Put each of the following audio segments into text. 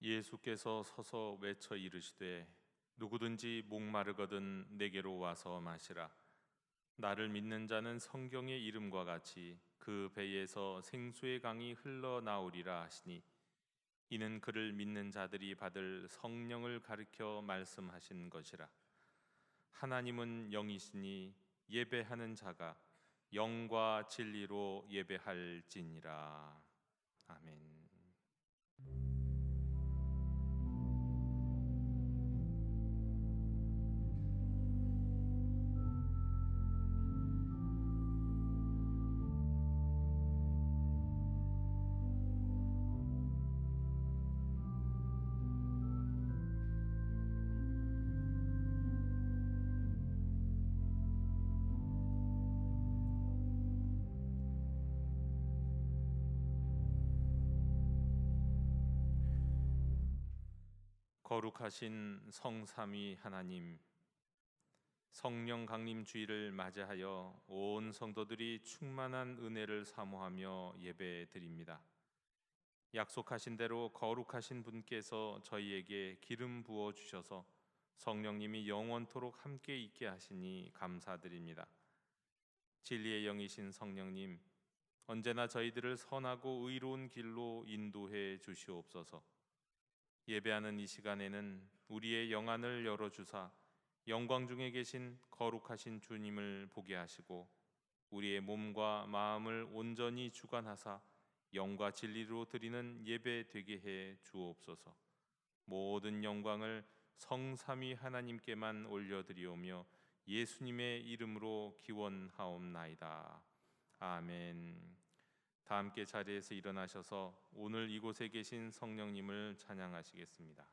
예수께서 서서 외쳐 이르시되 누구든지 목마르거든 내게로 와서 마시라. 나를 믿는 자는 성경의 이름과 같이 그 배에서 생수의 강이 흘러나오리라 하시니, 이는 그를 믿는 자들이 받을 성령을 가리켜 말씀하신 것이라. 하나님은 영이시니 예배하는 자가 영과 진리로 예배할지니라. 아멘. 거룩하신 성삼위 하나님, 성령 강림 주일을 맞이하여 온 성도들이 충만한 은혜를 사모하며 예배드립니다. 약속하신 대로 거룩하신 분께서 저희에게 기름 부어 주셔서 성령님이 영원토록 함께 있게 하시니 감사드립니다. 진리의 영이신 성령님, 언제나 저희들을 선하고 의로운 길로 인도해 주시옵소서. 예배하는 이 시간에는 우리의 영안을 열어주사 영광 중에 계신 거룩하신 주님을 보게 하시고, 우리의 몸과 마음을 온전히 주관하사 영과 진리로 드리는 예배 되게 해 주옵소서. 모든 영광을 성삼위 하나님께만 올려드리오며 예수님의 이름으로 기원하옵나이다. 아멘. 다 함께 자리에서 일어나셔서 오늘 이곳에 계신 성령님을 찬양하시겠습니다.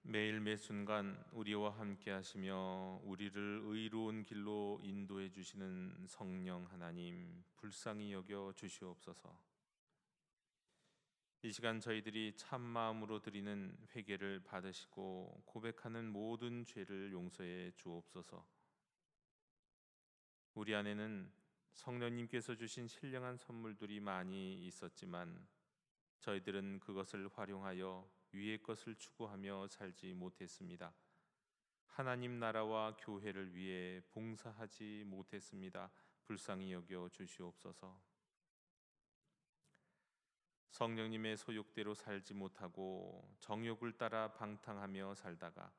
매일 매 순간 우리와 함께 하시며 우리를 의로운 길로 인도해 주시는 성령 하나님, 불쌍히 여겨 주시옵소서. 이 시간 저희들이 참 마음으로 드리는 회개를 받으시고 고백하는 모든 죄를 용서해 주옵소서. 우리 안에는 성령님께서 주신 신령한 선물들이 많이 있었지만 저희들은 그것을 활용하여 위의 것을 추구하며 살지 못했습니다. 하나님 나라와 교회를 위해 봉사하지 못했습니다. 불쌍히 여겨 주시옵소서. 성령님의 소욕대로 살지 못하고 정욕을 따라 방탕하며 살다가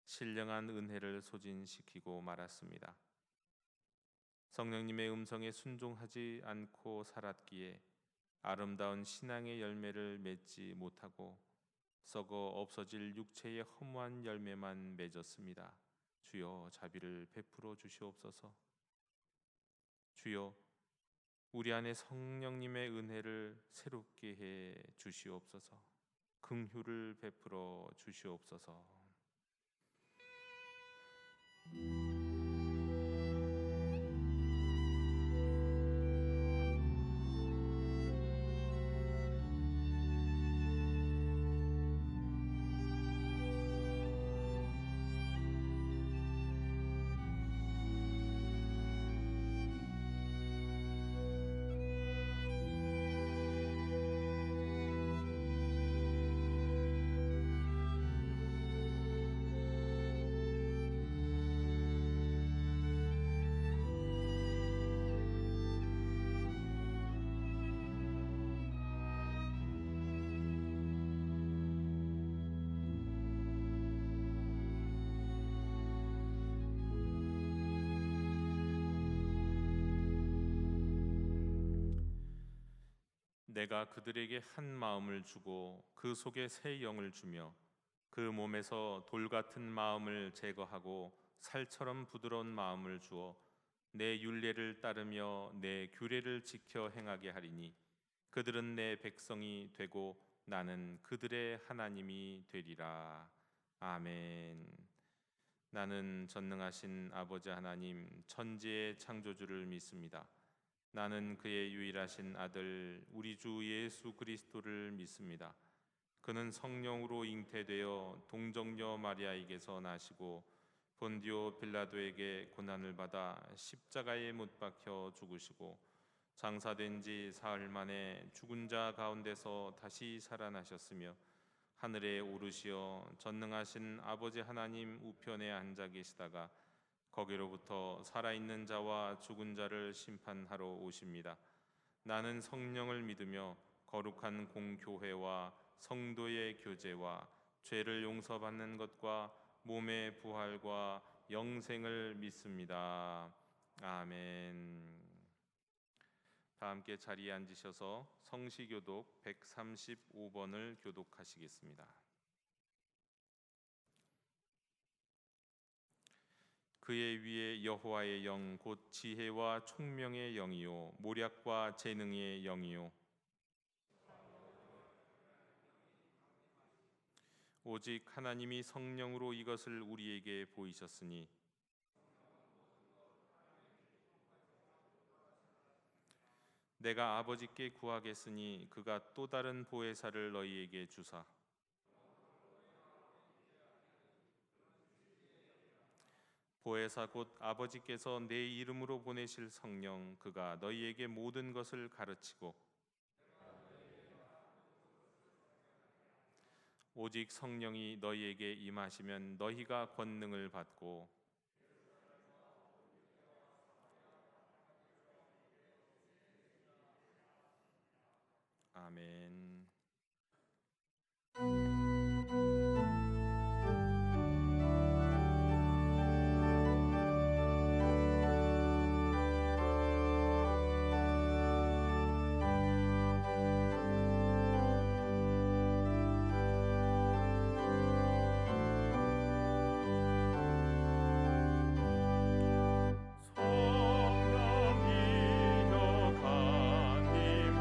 신령한 은혜를 소진시키고 말았습니다. 성령님의 음성에 순종하지 않고 살았기에 아름다운 신앙의 열매를 맺지 못하고 썩어 없어질 육체의 허무한 열매만 맺었습니다. 주여 자비를 베풀어 주시옵소서. 주여 우리 안에 성령님의 은혜를 새롭게 해 주시옵소서. 긍휼을 베풀어 주시옵소서. 내가 그들에게 한 마음을 주고 그 속에 새 영을 주며 그 몸에서 돌 같은 마음을 제거하고 살처럼 부드러운 마음을 주어 내 율례를 따르며 내 규례를 지켜 행하게 하리니 그들은 내 백성이 되고 나는 그들의 하나님이 되리라. 아멘. 나는 전능하신 아버지 하나님 천지의 창조주를 믿습니다. 나는 그의 유일하신 아들 우리 주 예수 그리스도를 믿습니다. 그는 성령으로 잉태되어 동정녀 마리아에게서 나시고 본디오 빌라도에게 고난을 받아 십자가에 못 박혀 죽으시고 장사된 지 사흘 만에 죽은 자 가운데서 다시 살아나셨으며 하늘에 오르시어 전능하신 아버지 하나님 우편에 앉아 계시다가 거기로부터 살아있는 자와 죽은 자를 심판하러 오십니다. 나는 성령을 믿으며 거룩한 공교회와 성도의 교제와 죄를 용서받는 것과 몸의 부활과 영생을 믿습니다. 아멘. 다 함께 자리에 앉으셔서 성시교독 135번을 교독하시겠습니다. 그의 위에 여호와의 영 곧 지혜와 총명의 영이요 모략과 재능의 영이요 오직 하나님이 성령으로 이것을 우리에게 보이셨으니 내가 아버지께 구하겠으니 그가 또 다른 보혜사를 너희에게 주사 보혜사 곧 아버지께서 내 이름으로 보내실 성령 그가 너희에게 모든 것을 가르치고 오직 성령이 너희에게 임하시면 너희가 권능을 받고 아멘. 성령이여 강림하사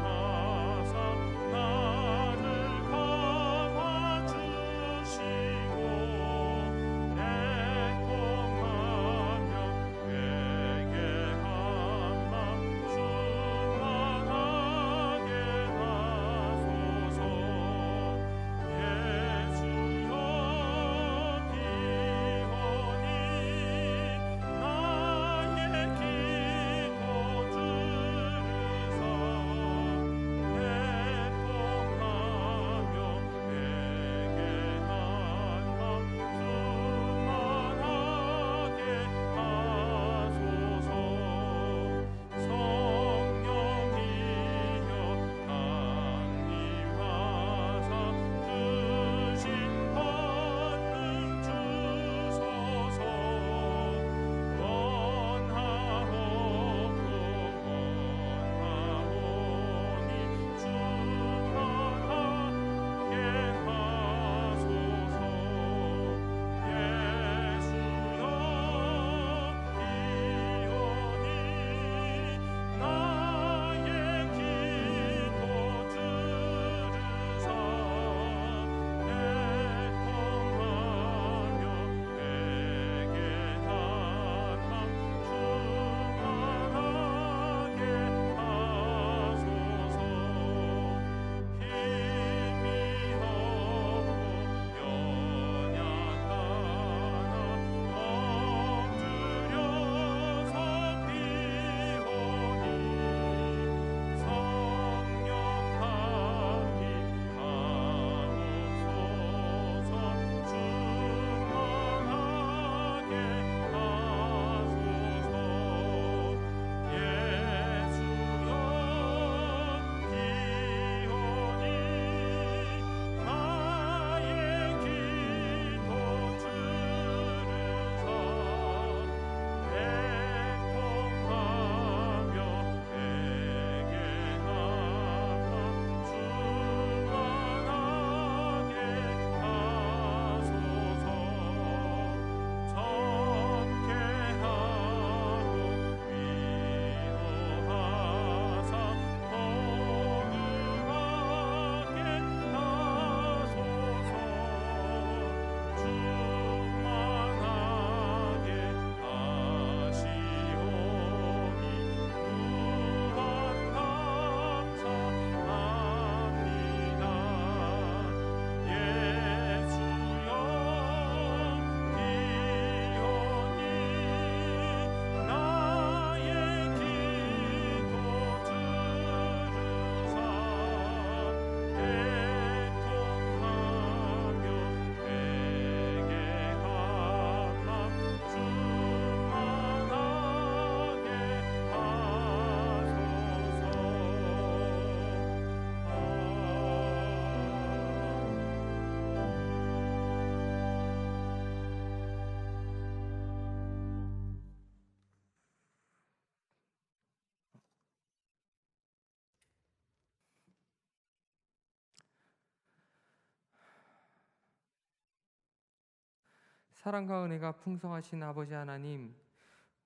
사랑과 은혜가 풍성하신 아버지 하나님,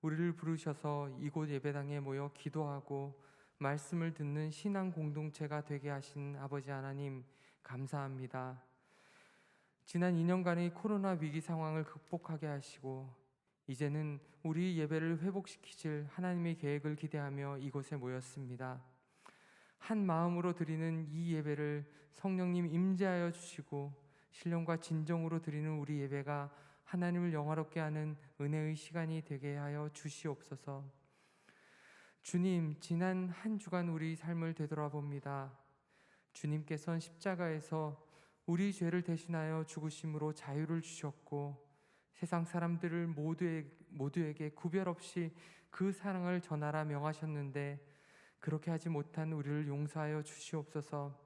우리를 부르셔서 이곳 예배당에 모여 기도하고 말씀을 듣는 신앙 공동체가 되게 하신 아버지 하나님, 감사합니다. 지난 2년간의 코로나 위기 상황을 극복하게 하시고 이제는 우리 예배를 회복시키실 하나님의 계획을 기대하며 이곳에 모였습니다. 한 마음으로 드리는 이 예배를 성령님 임재하여 주시고 신령과 진정으로 드리는 우리 예배가 하나님을 영화롭게 하는 은혜의 시간이 되게 하여 주시옵소서. 주님, 지난 한 주간 우리 삶을 되돌아봅니다. 주님께서는 십자가에서 우리 죄를 대신하여 죽으심으로 자유를 주셨고 세상 사람들을 모두에게 구별 없이 그 사랑을 전하라 명하셨는데 그렇게 하지 못한 우리를 용서하여 주시옵소서.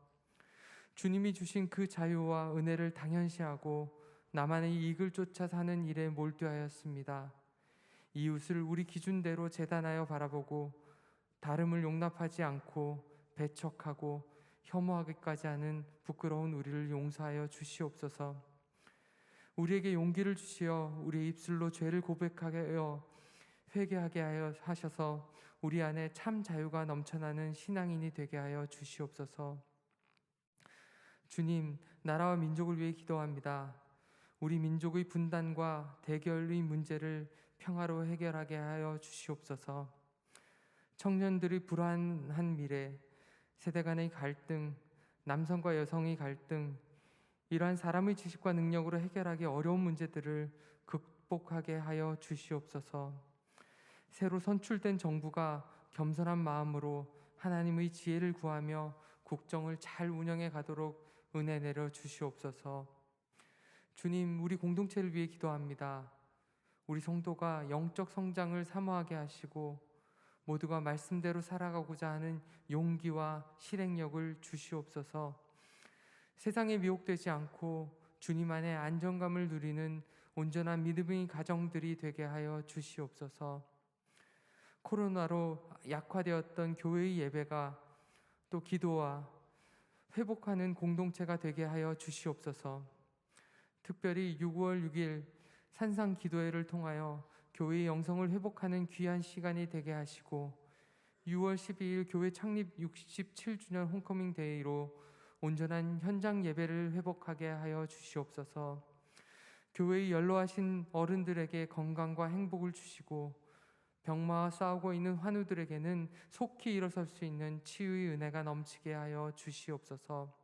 주님이 주신 그 자유와 은혜를 당연시하고 나만의 이익을 쫓아 사는 일에 몰두하였습니다. 이웃을 우리 기준대로 재단하여 바라보고 다름을 용납하지 않고 배척하고 혐오하기까지 하는 부끄러운 우리를 용서하여 주시옵소서. 우리에게 용기를 주시어 우리의 입술로 죄를 고백하게 하여 회개하게 하여 하셔서 우리 안에 참 자유가 넘쳐나는 신앙인이 되게 하여 주시옵소서. 주님, 나라와 민족을 위해 기도합니다. 우리 민족의 분단과 대결의 문제를 평화로 해결하게 하여 주시옵소서. 청년들의 불안한 미래, 세대 간의 갈등, 남성과 여성의 갈등, 이러한 사람의 지식과 능력으로 해결하기 어려운 문제들을 극복하게 하여 주시옵소서. 새로 선출된 정부가 겸손한 마음으로 하나님의 지혜를 구하며 국정을 잘 운영해 가도록 은혜 내려 주시옵소서. 주님, 우리 공동체를 위해 기도합니다. 우리 성도가 영적 성장을 사모하게 하시고 모두가 말씀대로 살아가고자 하는 용기와 실행력을 주시옵소서. 세상에 미혹되지 않고 주님 안에 안정감을 누리는 온전한 믿음의 가정들이 되게 하여 주시옵소서. 코로나로 약화되었던 교회의 예배가 또 기도와 회복하는 공동체가 되게 하여 주시옵소서. 특별히 6월 6일 산상 기도회를 통하여 교회의 영성을 회복하는 귀한 시간이 되게 하시고 6월 12일 교회 창립 67주년 홈커밍 데이로 온전한 현장 예배를 회복하게 하여 주시옵소서. 교회의 연로하신 어른들에게 건강과 행복을 주시고 병마와 싸우고 있는 환우들에게는 속히 일어설 수 있는 치유의 은혜가 넘치게 하여 주시옵소서.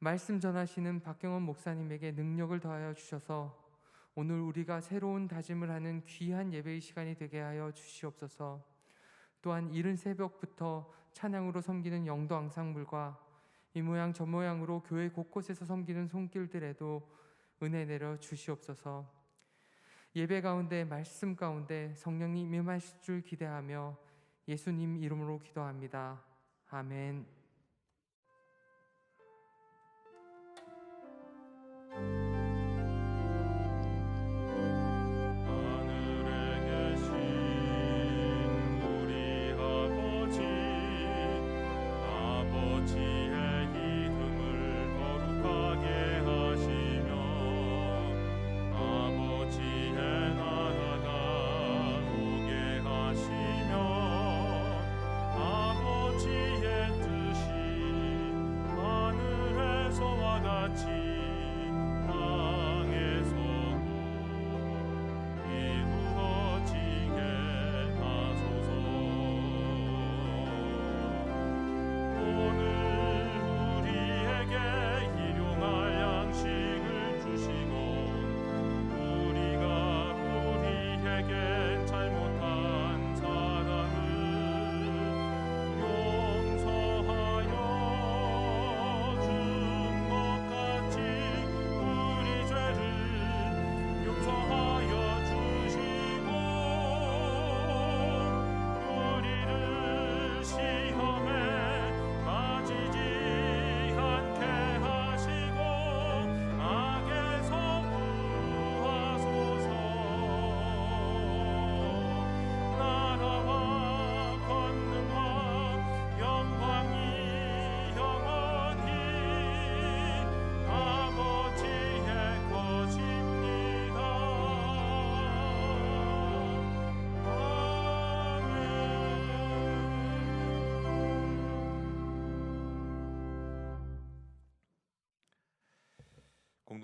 말씀 전하시는 박경원 목사님에게 능력을 더하여 주셔서 오늘 우리가 새로운 다짐을 하는 귀한 예배의 시간이 되게 하여 주시옵소서. 또한 이른 새벽부터 찬양으로 섬기는 영도 앙상블과 이 모양 저 모양으로 교회 곳곳에서 섬기는 손길들에도 은혜 내려 주시옵소서. 예배 가운데 말씀 가운데 성령님 임하실 줄 기대하며 예수님 이름으로 기도합니다. 아멘. 아버지의 뜻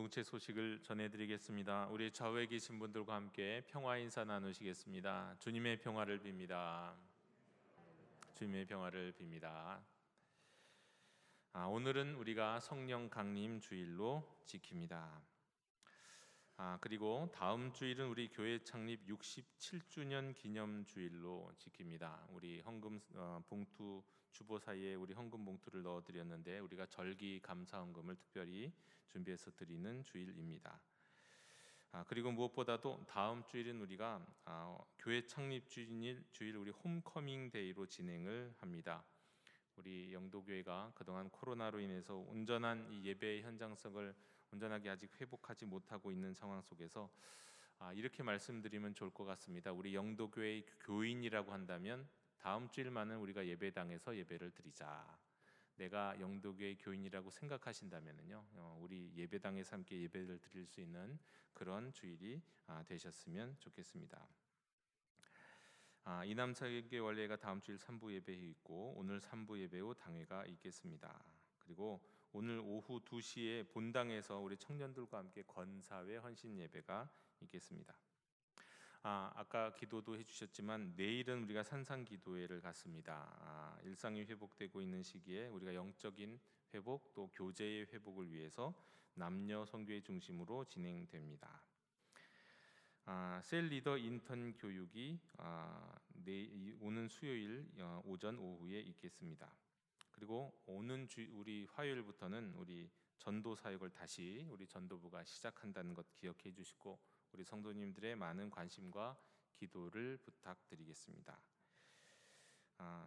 공동체 소식을 전해드리겠습니다. 우리 좌우에 계신 분들과 함께 평화 인사 나누시겠습니다. 주님의 평화를 빕니다. 주님의 평화를 빕니다. 오늘은 우리가 성령 강림 주일로 지킵니다. 그리고 다음 주일은 우리 교회 창립 67주년 기념 주일로 지킵니다. 우리 헌금 봉투 주보 사이에 우리 헌금 봉투를 넣어드렸는데 우리가 절기 감사 헌금을 특별히 준비해서 드리는 주일입니다. 그리고 무엇보다도 다음 주일은 우리가 교회 창립 주일 우리 홈커밍 데이로 진행을 합니다. 우리 영도교회가 그동안 코로나로 인해서 온전한 이 예배의 현장성을 온전하게 아직 회복하지 못하고 있는 상황 속에서 이렇게 말씀드리면 좋을 것 같습니다. 우리 영도교회의 교인이라고 한다면 다음 주일만은 우리가 예배당에서 예배를 드리자. 내가 영도교회 교인이라고 생각하신다면요, 우리 예배당에서 함께 예배를 드릴 수 있는 그런 주일이 되셨으면 좋겠습니다. 이남사계 원례가 다음 주일 3부 예배에 있고 오늘 3부 예배 후 당회가 있겠습니다. 그리고 오늘 오후 2시에 본당에서 우리 청년들과 함께 권사회 헌신 예배가 있겠습니다. 아까 기도도 해주셨지만 내일은 우리가 산상기도회를 갖습니다. 일상이 회복되고 있는 시기에 우리가 영적인 회복 또 교제의 회복을 위해서 남녀 선교회 중심으로 진행됩니다. 셀 리더 인턴 교육이 오는 수요일 오전 오후에 있겠습니다. 그리고 오는 우리 화요일부터는 우리 전도 사역을 다시 우리 전도부가 시작한다는 것 기억해 주시고 우리 성도님들의 많은 관심과 기도를 부탁드리겠습니다.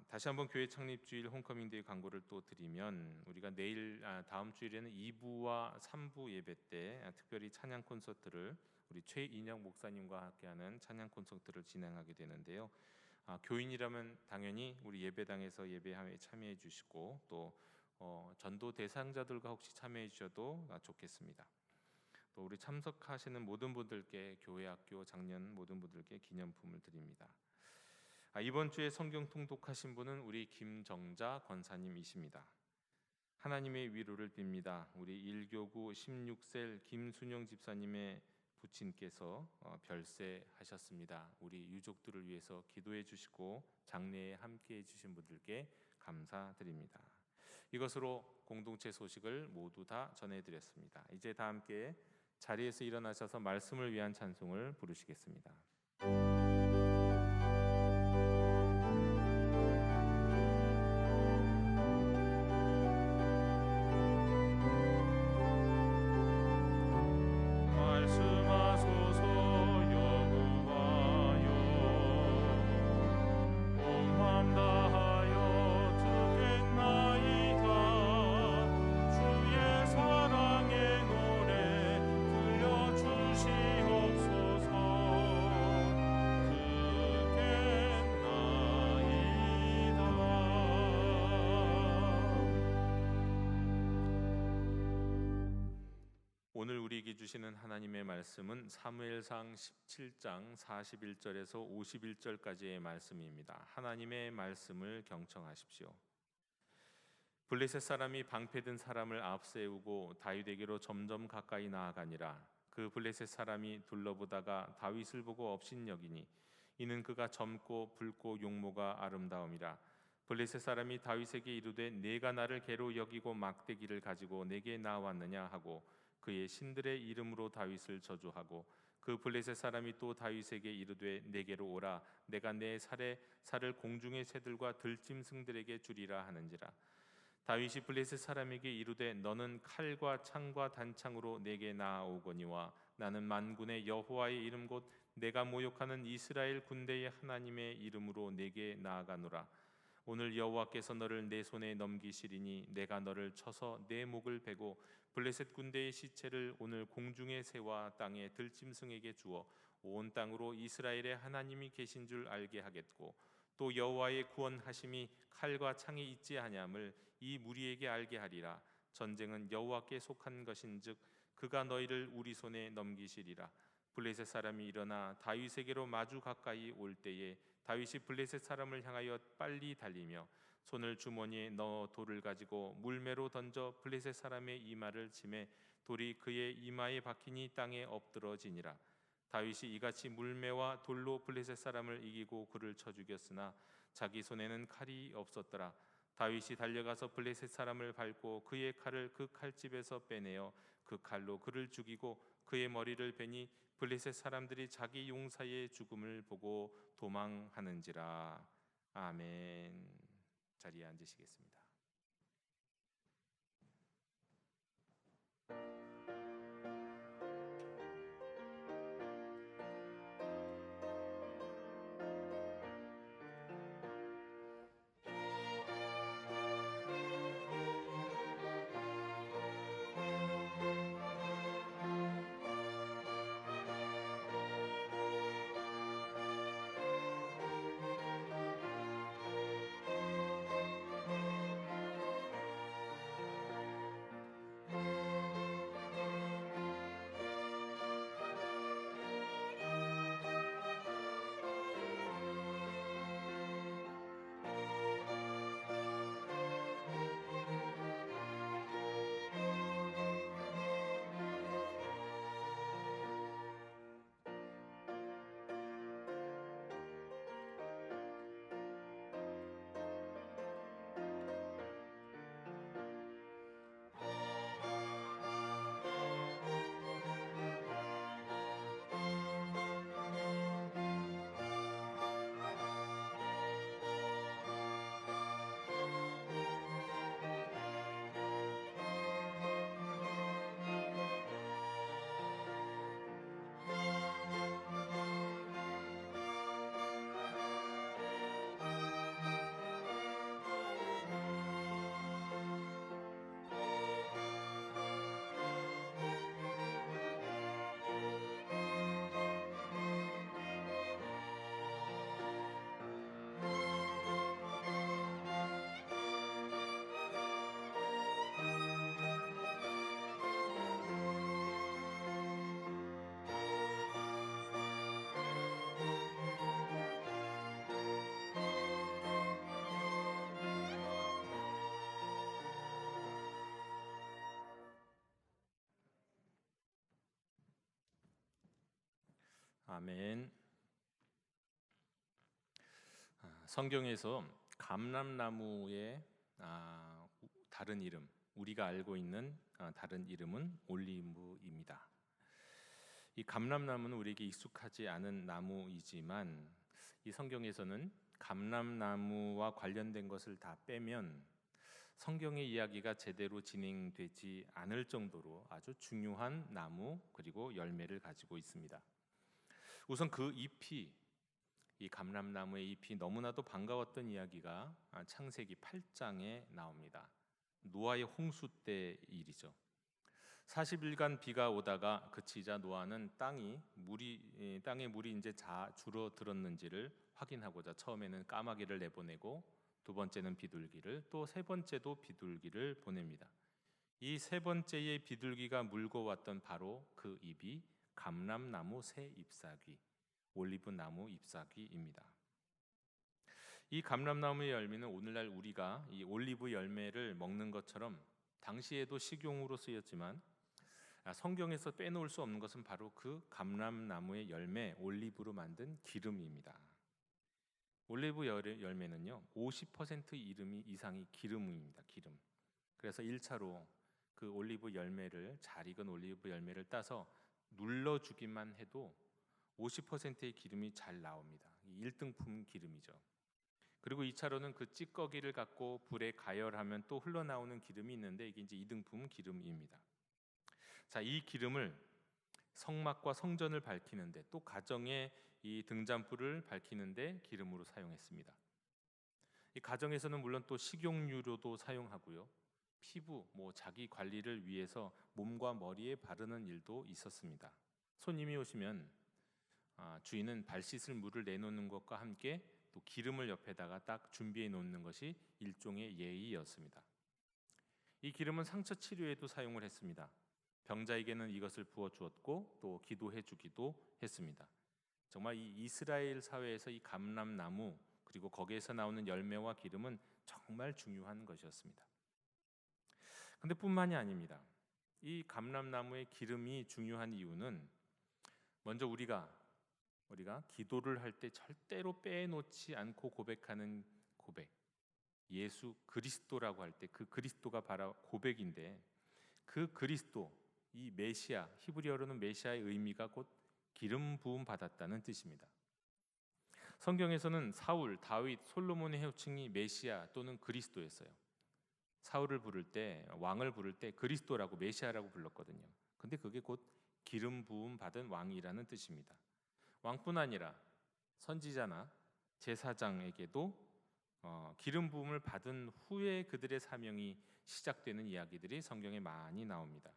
다시 한번 교회 창립 주일 홈커밍데이 광고를 또 드리면 우리가 내일 다음 주일에는 2부와 3부 예배 때 특별히 찬양 콘서트를 우리 최인영 목사님과 함께하는 찬양 콘서트를 진행하게 되는데요. 교인이라면 당연히 우리 예배당에서 예배에 참여해 주시고 또 전도 대상자들과 혹시 참여해 주셔도 좋겠습니다. 또 우리 참석하시는 모든 분들께 교회 학교 작년 모든 분들께 기념품을 드립니다. 이번 주에 성경 통독하신 분은 우리 김정자 권사님이십니다. 하나님의 위로를 빕니다. 우리 1교구 16셀 김순영 집사님의 부친께서 별세하셨습니다. 우리 유족들을 위해서 기도해 주시고 장례에 함께해 주신 분들께 감사드립니다. 이것으로 공동체 소식을 모두 다 전해드렸습니다. 이제 다 함께 자리에서 일어나셔서 말씀을 위한 찬송을 부르시겠습니다. 오늘 우리에게 주시는 하나님의 말씀은 사무엘상 17장 41절에서 51절까지의 말씀입니다. 하나님의 말씀을 경청하십시오. 블레셋 사람이 방패든 사람을 앞세우고 다윗에게로 점점 가까이 나아가니라. 그 블레셋 사람이 둘러보다가 다윗을 보고 업신여기니 이는 그가 젊고 붉고 용모가 아름다움이라. 블레셋 사람이 다윗에게 이르되 내가 나를 개로 여기고 막대기를 가지고 내게 나왔느냐 하고 그의 신들의 이름으로 다윗을 저주하고 그 블레셋 사람이 또 다윗에게 이르되 내게로 오라 내가 내 살을 공중의 새들과 들짐승들에게 주리라 하는지라. 다윗이 블레셋 사람에게 이르되 너는 칼과 창과 단창으로 내게 나아오거니와 나는 만군의 여호와의 이름 곧 내가 모욕하는 이스라엘 군대의 하나님의 이름으로 내게 나아가노라. 오늘 여호와께서 너를 내 손에 넘기시리니 내가 너를 쳐서 내 목을 베고 블레셋 군대의 시체를 오늘 공중의 새와 땅의 들짐승에게 주어 온 땅으로 이스라엘의 하나님이 계신 줄 알게 하겠고 또 여호와의 구원하심이 칼과 창이 있지 아니함을 이 무리에게 알게 하리라. 전쟁은 여호와께 속한 것인즉 그가 너희를 우리 손에 넘기시리라. 블레셋 사람이 일어나 다윗에게로 마주 가까이 올 때에 다윗이 블레셋 사람을 향하여 빨리 달리며 손을 주머니에 넣어 돌을 가지고 물매로 던져 블레셋 사람의 이마를 치매 돌이 그의 이마에 박히니 땅에 엎드러지니라. 다윗이 이같이 물매와 돌로 블레셋 사람을 이기고 그를 쳐 죽였으나 자기 손에는 칼이 없었더라. 다윗이 달려가서 블레셋 사람을 밟고 그의 칼을 그 칼집에서 빼내어 그 칼로 그를 죽이고 그의 머리를 베니 블레셋 사람들이 자기 용사의 죽음을 보고 도망하는지라. 아멘. 자리에 앉으시겠습니다. 아멘. 성경에서 감람나무의 다른 이름, 우리가 알고 있는 다른 이름은 올리브입니다. 이 감람나무는 우리에게 익숙하지 않은 나무이지만 이 성경에서는 감람나무와 관련된 것을 다 빼면 성경의 이야기가 제대로 진행되지 않을 정도로 아주 중요한 나무 그리고 열매를 가지고 있습니다. 우선 그 잎이, 이 감람나무의 잎이 너무나도 반가웠던 이야기가 창세기 8장에 나옵니다. 노아의 홍수 때 일이죠. 40일간 비가 오다가 그치자 노아는 땅에 물이 이제 줄어들었는지를 확인하고자 처음에는 까마귀를 내보내고 두 번째는 비둘기를, 또 세 번째도 비둘기를 보냅니다. 이 세 번째의 비둘기가 물고 왔던 바로 그 잎이 감람나무 새 잎사귀, 올리브나무 잎사귀입니다. 이 감람나무의 열매는 오늘날 우리가 이 올리브 열매를 먹는 것처럼 당시에도 식용으로 쓰였지만 성경에서 빼놓을 수 없는 것은 바로 그 감람나무의 열매, 올리브로 만든 기름입니다. 올리브 열매는요 50% 이상이 기름입니다. 기름. 그래서 1차로 그 올리브 열매를, 잘 익은 올리브 열매를 따서 눌러주기만 해도 50%의 기름이 잘 나옵니다. 1등품 기름이죠. 그리고 2차로는 그 찌꺼기를 갖고 불에 가열하면 또 흘러나오는 기름이 있는데 이게 이제 2등품 기름입니다. 자, 이 기름을 성막과 성전을 밝히는데, 또 가정의 이 등잔불을 밝히는데 기름으로 사용했습니다. 이 가정에서는 물론 또 식용유로도 사용하고요. 피부, 자기 관리를 위해서 몸과 머리에 바르는 일도 있었습니다. 손님이 오시면 주인은 발 씻을 물을 내놓는 것과 함께 또 기름을 옆에다가 딱 준비해 놓는 것이 일종의 예의였습니다. 이 기름은 상처 치료에도 사용을 했습니다. 병자에게는 이것을 부어 주었고 또 기도해 주기도 했습니다. 정말 이 이스라엘 사회에서 이 감람나무 그리고 거기에서 나오는 열매와 기름은 정말 중요한 것이었습니다. 근데 뿐만이 아닙니다. 이 감람나무의 기름이 중요한 이유는 먼저 우리가 기도를 할 때 절대로 빼놓지 않고 고백하는 고백, 예수 그리스도라고 할 때 그 그리스도가 바로 고백인데, 그 그리스도, 이 메시아, 히브리어로는 메시아의 의미가 곧 기름 부음 받았다는 뜻입니다. 성경에서는 사울, 다윗, 솔로몬의 호칭이 메시아 또는 그리스도였어요. 사울을 부를 때, 왕을 부를 때 그리스도라고, 메시아라고 불렀거든요. 근데 그게 곧 기름 부음 받은 왕이라는 뜻입니다. 왕뿐 아니라 선지자나 제사장에게도 기름 부음을 받은 후에 그들의 사명이 시작되는 이야기들이 성경에 많이 나옵니다.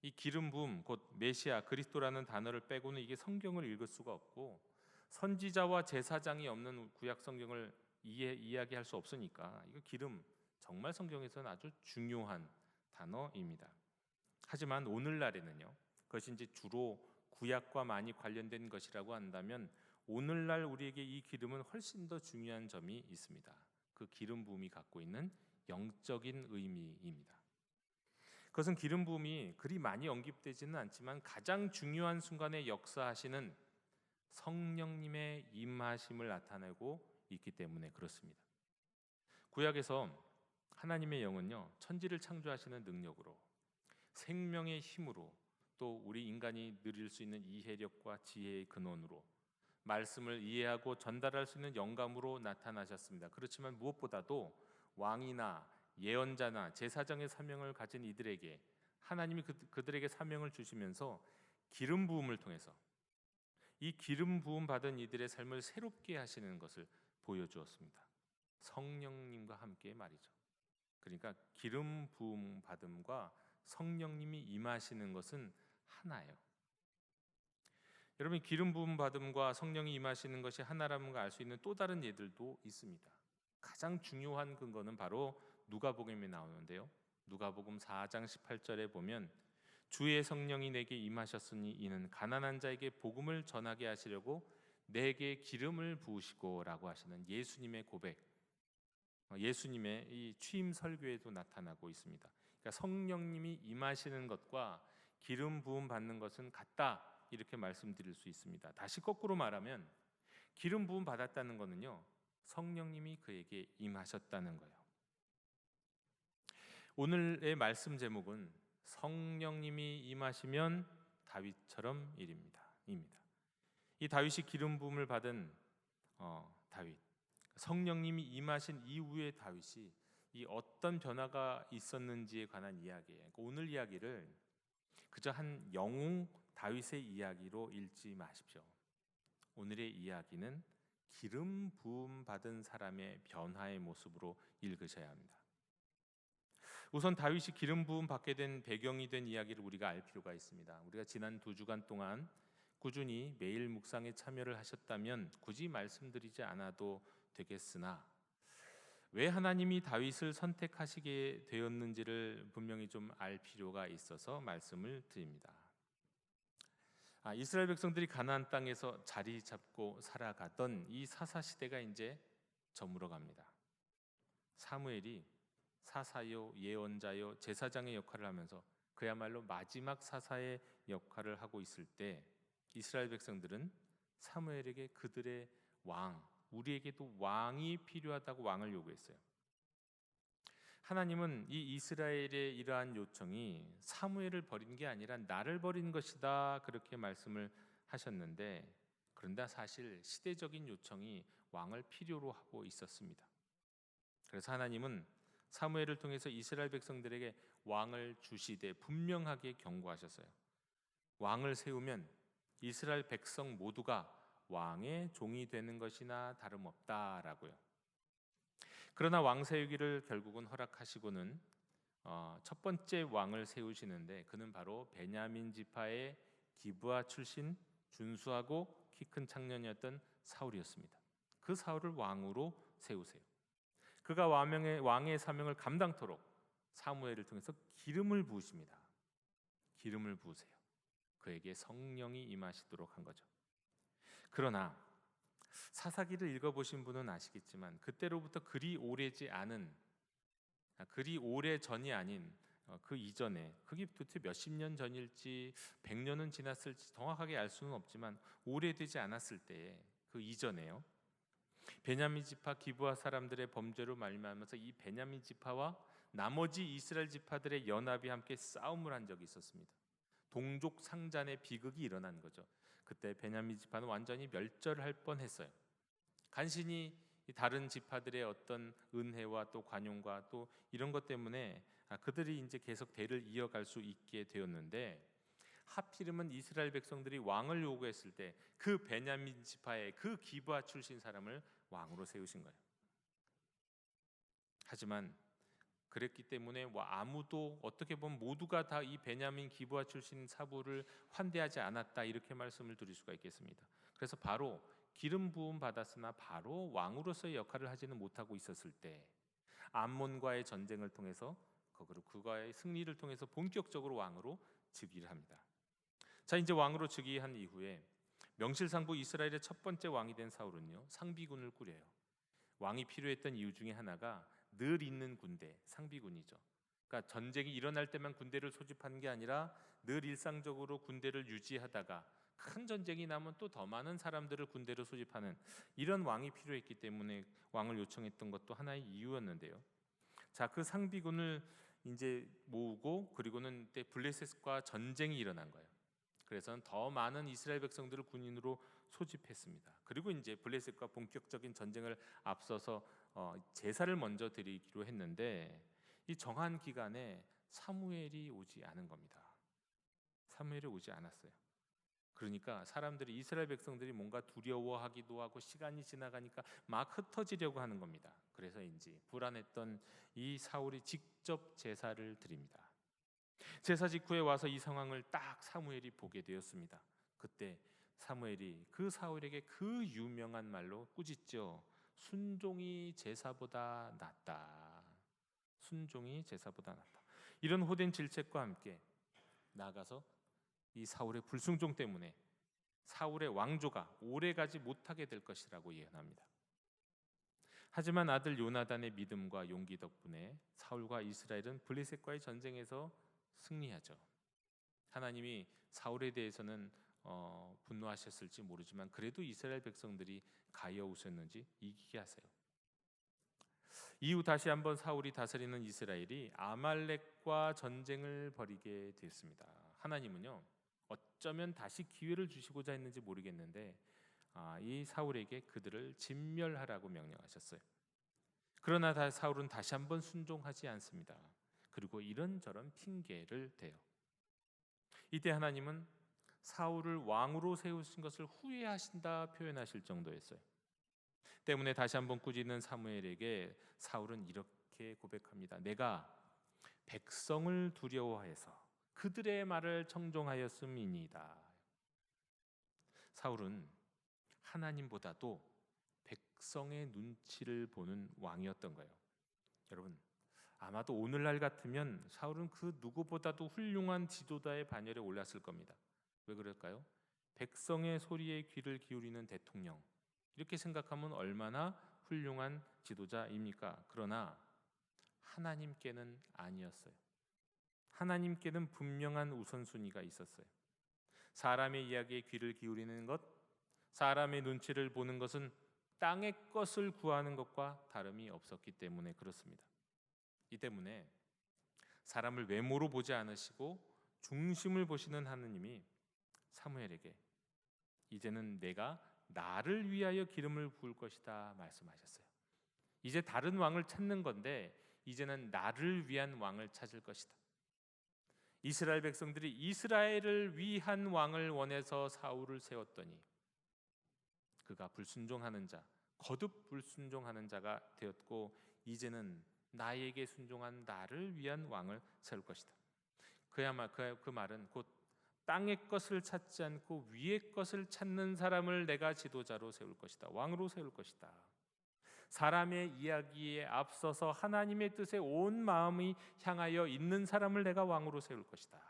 이 기름 부음, 곧 메시아, 그리스도라는 단어를 빼고는 이게 성경을 읽을 수가 없고, 선지자와 제사장이 없는 구약 성경을 이야기할 수 없으니까 이거 기름, 정말 성경에서는 아주 중요한 단어입니다. 하지만 오늘날에는요, 그것이 이제 주로 구약과 많이 관련된 것이라고 한다면, 오늘날 우리에게 이 기름은 훨씬 더 중요한 점이 있습니다. 그 기름 부음이 갖고 있는 영적인 의미입니다. 그것은 기름 부음이 그리 많이 언급되지는 않지만 가장 중요한 순간에 역사하시는 성령님의 임하심을 나타내고 있기 때문에 그렇습니다. 구약에서 하나님의 영은요, 천지를 창조하시는 능력으로, 생명의 힘으로, 또 우리 인간이 누릴 수 있는 이해력과 지혜의 근원으로, 말씀을 이해하고 전달할 수 있는 영감으로 나타나셨습니다. 그렇지만 무엇보다도 왕이나 예언자나 제사장의 사명을 가진 이들에게 하나님이 그들에게 사명을 주시면서 기름 부음을 통해서 이 기름 부음 받은 이들의 삶을 새롭게 하시는 것을 보여주었습니다. 성령님과 함께 말이죠. 그러니까 기름 부음 받음과 성령님이 임하시는 것은 하나예요. 여러분, 기름 부음 받음과 성령이 임하시는 것이 하나라는 걸 알 수 있는 또 다른 예들도 있습니다. 가장 중요한 근거는 바로 누가복음에 나오는데요. 누가복음 4장 18절에 보면 주의 성령이 내게 임하셨으니 이는 가난한 자에게 복음을 전하게 하시려고 내게 기름을 부으시고 라고 하시는 예수님의 고백, 예수님의 이 취임 설교에도 나타나고 있습니다. 그러니까 성령님이 임하시는 것과 기름 부음 받는 것은 같다, 이렇게 말씀드릴 수 있습니다. 다시 거꾸로 말하면 기름 부음 받았다는 것은요, 성령님이 그에게 임하셨다는 거예요. 오늘의 말씀 제목은 성령님이 임하시면 다윗처럼 입니다. 이 다윗이 기름 부음을 받은 다윗, 성령님이 임하신 이후의 다윗이 이 어떤 변화가 있었는지에 관한 이야기예요. 오늘 이야기를 그저 한 영웅 다윗의 이야기로 읽지 마십시오. 오늘의 이야기는 기름 부음 받은 사람의 변화의 모습으로 읽으셔야 합니다. 우선 다윗이 기름 부음 받게 된 배경이 된 이야기를 우리가 알 필요가 있습니다. 우리가 지난 2주간 동안 꾸준히 매일 묵상에 참여를 하셨다면 굳이 말씀드리지 않아도 되겠으나, 왜 하나님이 다윗을 선택하시게 되었는지를 분명히 좀 알 필요가 있어서 말씀을 드립니다. 이스라엘 백성들이 가나안 땅에서 자리 잡고 살아가던 이 사사 시대가 이제 저물어 갑니다. 사무엘이 사사요, 예언자요, 제사장의 역할을 하면서 그야말로 마지막 사사의 역할을 하고 있을 때 이스라엘 백성들은 사무엘에게 그들의 왕, 우리에게도 왕이 필요하다고 왕을 요구했어요. 하나님은 이 이스라엘의 이러한 요청이 사무엘을 버린 게 아니라 나를 버린 것이다, 그렇게 말씀을 하셨는데, 그런데 사실 시대적인 요청이 왕을 필요로 하고 있었습니다. 그래서 하나님은 사무엘을 통해서 이스라엘 백성들에게 왕을 주시되 분명하게 경고하셨어요. 왕을 세우면 이스라엘 백성 모두가 왕의 종이 되는 것이나 다름없다라고요. 그러나 왕 세우기를 결국은 허락하시고는 첫 번째 왕을 세우시는데, 그는 바로 베냐민 지파의 기브아 출신 준수하고 키 큰 청년이었던 사울이었습니다. 그 사울을 왕으로 세우세요. 그가 왕의 사명을 감당토록 사무엘을 통해서 기름을 부으십니다. 기름을 부으세요. 그에게 성령이 임하시도록 한 거죠. 그러나 사사기를 읽어보신 분은 아시겠지만 그때로부터 그리 오래 전이 아닌 그 이전에, 그게 도대체 몇십 년 전일지 100년은 지났을지 정확하게 알 수는 없지만 오래되지 않았을 때에 그 이전에요, 베냐민 지파 기브아 사람들의 범죄로 말미암아서 이 베냐민 지파와 나머지 이스라엘 지파들의 연합이 함께 싸움을 한 적이 있었습니다. 동족 상잔의 비극이 일어난 거죠. 그때 베냐민 지파는 완전히 멸절할 뻔했어요. 간신히 이 다른 지파들의 어떤 은혜와 또 관용과 또 이런 것 때문에 그들이 이제 계속 대를 이어갈 수 있게 되었는데, 하필이면 이스라엘 백성들이 왕을 요구했을 때 그 베냐민 지파의 그 기브아 출신 사람을 왕으로 세우신 거예요. 하지만 그랬기 때문에 아무도, 어떻게 보면 모두가 다 이 베냐민 기브아 출신 사부를 환대하지 않았다, 이렇게 말씀을 드릴 수가 있겠습니다. 그래서 바로 기름 부음 받았으나 바로 왕으로서의 역할을 하지는 못하고 있었을 때 암몬과의 전쟁을 통해서 그가의 승리를 통해서 본격적으로 왕으로 즉위를 합니다. 자, 이제 왕으로 즉위한 이후에 명실상부 이스라엘의 첫 번째 왕이 된 사울은요, 상비군을 꾸려요. 왕이 필요했던 이유 중에 하나가 늘 있는 군대, 상비군이죠. 그러니까 전쟁이 일어날 때만 군대를 소집하는 게 아니라 늘 일상적으로 군대를 유지하다가 큰 전쟁이 나면 또 더 많은 사람들을 군대로 소집하는 이런 왕이 필요했기 때문에 왕을 요청했던 것도 하나의 이유였는데요. 자, 그 상비군을 이제 모으고, 그리고는 때 블레셋과 전쟁이 일어난 거예요. 그래서 더 많은 이스라엘 백성들을 군인으로 소집했습니다. 그리고 이제 블레셋과 본격적인 전쟁을 앞서서 제사를 먼저 드리기로 했는데, 이 정한 기간에 사무엘이 오지 않은 겁니다. 사무엘이 오지 않았어요. 그러니까 사람들이, 이스라엘 백성들이 뭔가 두려워하기도 하고 시간이 지나가니까 막 흩어지려고 하는 겁니다. 그래서인지 불안했던 이 사울이 직접 제사를 드립니다. 제사 직후에 와서 이 상황을 딱 사무엘이 보게 되었습니다. 그때 사무엘이 그 사울에게 그 유명한 말로 꾸짖죠. 순종이 제사보다 낫다. 순종이 제사보다 낫다. 이런 호된 질책과 함께 나아가서 이 사울의 불순종 때문에 사울의 왕조가 오래가지 못하게 될 것이라고 예언합니다. 하지만 아들 요나단의 믿음과 용기 덕분에 사울과 이스라엘은 블레셋과의 전쟁에서 승리하죠. 하나님이 사울에 대해서는 분노하셨을지 모르지만 그래도 이스라엘 백성들이 가여우셨는지 이기게 하세요. 이후 다시 한번 사울이 다스리는 이스라엘이 아말렉과 전쟁을 벌이게 됐습니다. 하나님은요, 어쩌면 다시 기회를 주시고자 했는지 모르겠는데 이 사울에게 그들을 진멸하라고 명령하셨어요. 그러나 사울은 다시 한번 순종하지 않습니다. 그리고 이런저런 핑계를 대요. 이때 하나님은 사울을 왕으로 세우신 것을 후회하신다 표현하실 정도였어요. 때문에 다시 한번 꾸짖는 사무엘에게 사울은 이렇게 고백합니다. 내가 백성을 두려워해서 그들의 말을 청종하였음이니이다. 사울은 하나님보다도 백성의 눈치를 보는 왕이었던 거예요. 여러분, 아마도 오늘날 같으면 사울은 그 누구보다도 훌륭한 지도자의 반열에 올랐을 겁니다. 왜 그럴까요? 백성의 소리에 귀를 기울이는 대통령, 이렇게 생각하면 얼마나 훌륭한 지도자입니까? 그러나 하나님께는 아니었어요. 하나님께는 분명한 우선순위가 있었어요. 사람의 이야기에 귀를 기울이는 것, 사람의 눈치를 보는 것은 땅의 것을 구하는 것과 다름이 없었기 때문에 그렇습니다. 이 때문에 사람을 외모로 보지 않으시고 중심을 보시는 하느님이 사무엘에게 이제는 내가 나를 위하여 기름을 부을 것이다 말씀하셨어요. 이제 다른 왕을 찾는 건데 이제는 나를 위한 왕을 찾을 것이다. 이스라엘 백성들이 이스라엘을 위한 왕을 원해서 사울을 세웠더니 그가 불순종하는 자, 거듭 불순종하는 자가 되었고 이제는 나에게 순종한 나를 위한 왕을 세울 것이다. 그 말은 곧 땅의 것을 찾지 않고 위의 것을 찾는 사람을 내가 지도자로 세울 것이다. 왕으로 세울 것이다. 사람의 이야기에 앞서서 하나님의 뜻에 온 마음이 향하여 있는 사람을 내가 왕으로 세울 것이다.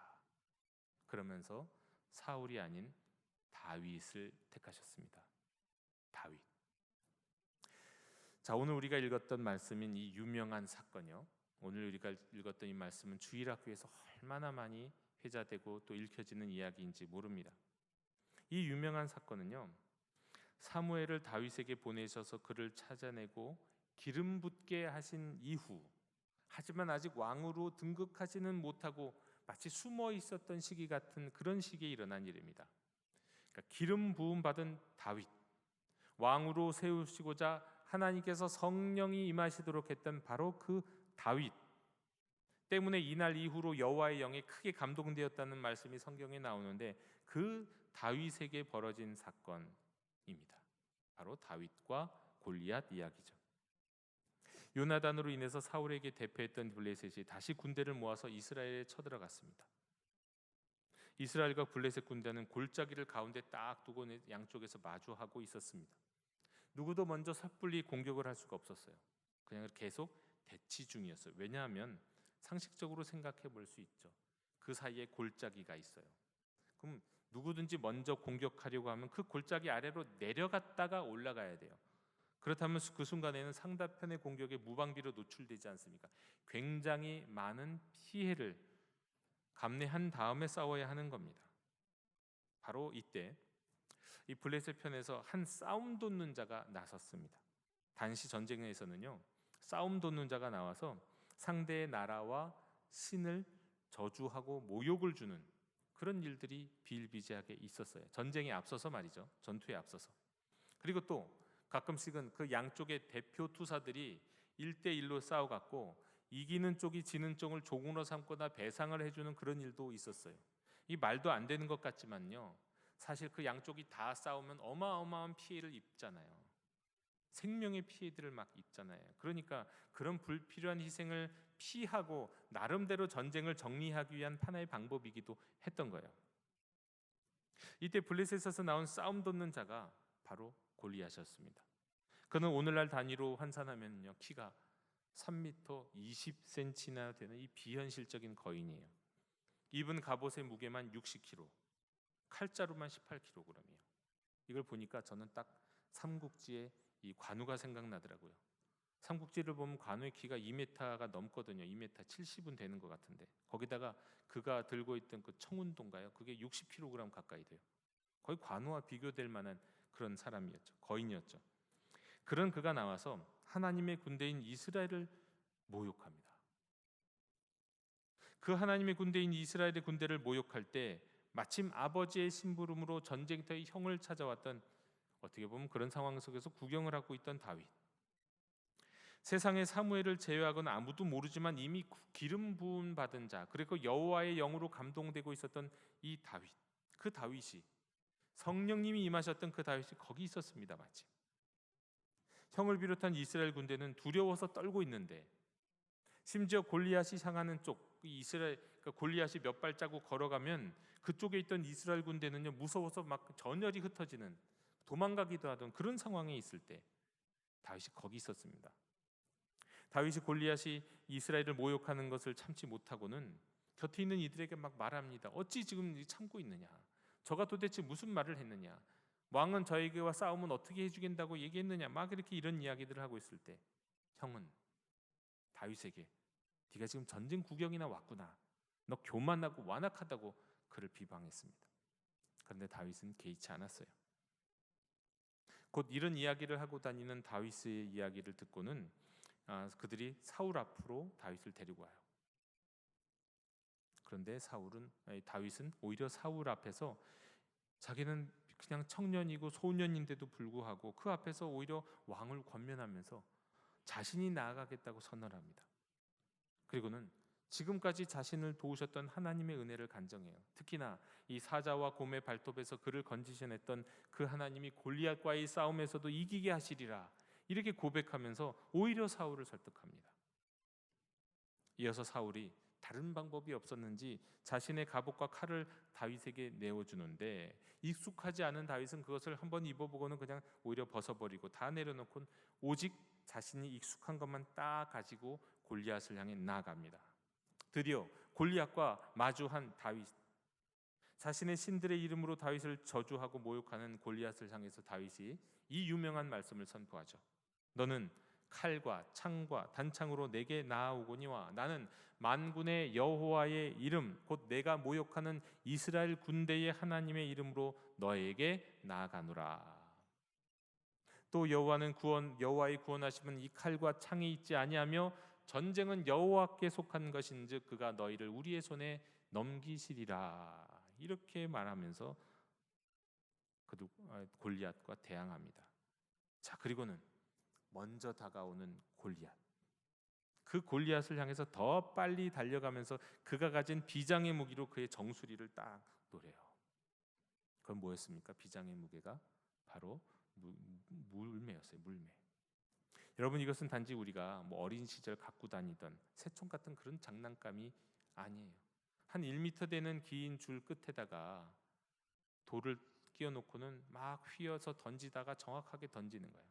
그러면서 사울이 아닌 다윗을 택하셨습니다. 다윗. 자, 오늘 우리가 읽었던 말씀인 이 유명한 사건이요, 오늘 우리가 읽었던 이 말씀은 주일학교에서 얼마나 많이 회자되고 또 읽혀지는 이야기인지 모릅니다. 이 유명한 사건은요, 사무엘을 다윗에게 보내셔서 그를 찾아내고 기름 붓게 하신 이후, 하지만 아직 왕으로 등극하지는 못하고 마치 숨어 있었던 시기 같은 그런 시기에 일어난 일입니다. 그러니까 기름 부음 받은 다윗, 왕으로 세우시고자 하나님께서 성령이 임하시도록 했던 바로 그 다윗 때문에 이날 이후로 여호와의 영에 크게 감동되었다는 말씀이 성경에 나오는데, 그 다윗에게 벌어진 사건입니다. 바로 다윗과 골리앗 이야기죠. 요나단으로 인해서 사울에게 대패했던 블레셋이 다시 군대를 모아서 이스라엘에 쳐들어갔습니다. 이스라엘과 블레셋 군대는 골짜기를 가운데 딱 두고 양쪽에서 마주하고 있었습니다. 누구도 먼저 섣불리 공격을 할 수가 없었어요. 그냥 계속 대치 중이었어요. 왜냐하면 상식적으로 생각해 볼 수 있죠. 그 사이에 골짜기가 있어요. 그럼 누구든지 먼저 공격하려고 하면 그 골짜기 아래로 내려갔다가 올라가야 돼요. 그렇다면 그 순간에는 상대편의 공격에 무방비로 노출되지 않습니까? 굉장히 많은 피해를 감내한 다음에 싸워야 하는 겁니다. 바로 이때 이 블레셋 편에서 한 싸움 돋는 자가 나섰습니다. 단시 전쟁에서는요, 싸움 돋는 자가 나와서 상대의 나라와 신을 저주하고 모욕을 주는 그런 일들이 비일비재하게 있었어요. 전쟁에 앞서서 말이죠. 전투에 앞서서. 그리고 또 가끔씩은 그 양쪽의 대표 투사들이 1대1로 싸워갖고 이기는 쪽이 지는 쪽을 종으로 삼거나 배상을 해주는 그런 일도 있었어요. 이 말도 안 되는 것 같지만요, 사실 그 양쪽이 다 싸우면 어마어마한 피해를 입잖아요. 생명의 피해들을 막 입잖아요. 그러니까 그런 불필요한 희생을 피하고 나름대로 전쟁을 정리하기 위한 하나의 방법이기도 했던 거예요. 이때 블레셋에서 나온 싸움 돋는 자가 바로 골리앗이었습니다. 그는 오늘날 단위로 환산하면요, 키가 3m 20cm나 되는 이 비현실적인 거인이에요. 입은 갑옷의 무게만 60kg, 칼자루만 18kg이에요. 이걸 보니까 저는 딱 삼국지의 이 관우가 생각나더라고요. 삼국지를 보면 관우의 키가 2m가 넘거든요. 2m 70은 되는 것 같은데, 거기다가 그가 들고 있던 그 청운도인가요? 그게 60kg 가까이 돼요. 거의 관우와 비교될 만한 그런 사람이었죠. 거인이었죠. 그런 그가 나와서 하나님의 군대인 이스라엘을 모욕합니다. 그 하나님의 군대인 이스라엘의 군대를 모욕할 때 마침 아버지의 심부름으로 전쟁터의 형을 찾아왔던, 어떻게 보면 그런 상황 속에서 구경을 하고 있던 다윗, 세상에 사무엘을 제외하고는 아무도 모르지만 이미 기름 부음 받은 자, 그리고 여호와의 영으로 감동되고 있었던 이 다윗, 그 다윗이, 성령님이 임하셨던 그 다윗이 거기 있었습니다. 마침 형을 비롯한 이스라엘 군대는 두려워서 떨고 있는데, 심지어 골리앗이 향하는 쪽, 이스라엘 골리앗이 몇 발자국 걸어가면 그쪽에 있던 이스라엘 군대는요, 무서워서 막 전열이 흩어지는, 도망가기도 하던 그런 상황에 있을 때 다윗이 거기 있었습니다. 다윗이 골리앗이 이스라엘을 모욕하는 것을 참지 못하고는 곁에 있는 이들에게 막 말합니다. 어찌 지금 참고 있느냐? 저가 도대체 무슨 말을 했느냐? 왕은 저에게와 싸우면 어떻게 해주겠다고 얘기했느냐? 막 이렇게 이런 이야기들을 하고 있을 때 형은 다윗에게 네가 지금 전쟁 구경이나 왔구나, 너 교만하고 완악하다고 그를 비방했습니다. 그런데 다윗은 개의치 않았어요. 곧 이런 이야기를 하고 다니는 다윗의 이야기를 듣고는 그들이 사울 앞으로 다윗을 데리고 와요. 그런데 다윗은 오히려 사울 앞에서 자기는 그냥 청년이고 소년인데도 불구하고 그 앞에서 오히려 왕을 권면하면서 자신이 나아가겠다고 선언합니다. 그리고는 지금까지 자신을 도우셨던 하나님의 은혜를 간증해요. 특히나 이 사자와 곰의 발톱에서 그를 건지셔냈던 그 하나님이 골리앗과의 싸움에서도 이기게 하시리라, 이렇게 고백하면서 오히려 사울을 설득합니다. 이어서 사울이 다른 방법이 없었는지 자신의 갑옷과 칼을 다윗에게 내어주는데, 익숙하지 않은 다윗은 그것을 한번 입어보고는 그냥 오히려 벗어버리고 다 내려놓고 오직 자신이 익숙한 것만 딱 가지고 골리앗을 향해 나아갑니다. 드디어 골리앗과 마주한 다윗, 자신의 신들의 이름으로 다윗을 저주하고 모욕하는 골리앗을 향해서 다윗이 이 유명한 말씀을 선포하죠. 너는 칼과 창과 단창으로 내게 나아오거니와 나는 만군의 여호와의 이름 곧 내가 모욕하는 이스라엘 군대의 하나님의 이름으로 너에게 나아가노라. 또 여호와의 구원하심은 이 칼과 창이 있지 아니하며 전쟁은 여호와께 속한 것인즉 그가 너희를 우리의 손에 넘기시리라. 이렇게 말하면서 골리앗과 대항합니다. 자, 그리고는 먼저 다가오는 골리앗. 그 골리앗을 향해서 더 빨리 달려가면서 그가 가진 비장의 무기로 그의 정수리를 딱 노려요. 그건 뭐였습니까? 비장의 무게가 바로 물매였어요. 물매. 여러분, 이것은 단지 우리가 어린 시절 갖고 다니던 새총 같은 그런 장난감이 아니에요. 한 1m 되는 긴 줄 끝에다가 돌을 끼워놓고는 막 휘어서 던지다가 정확하게 던지는 거예요.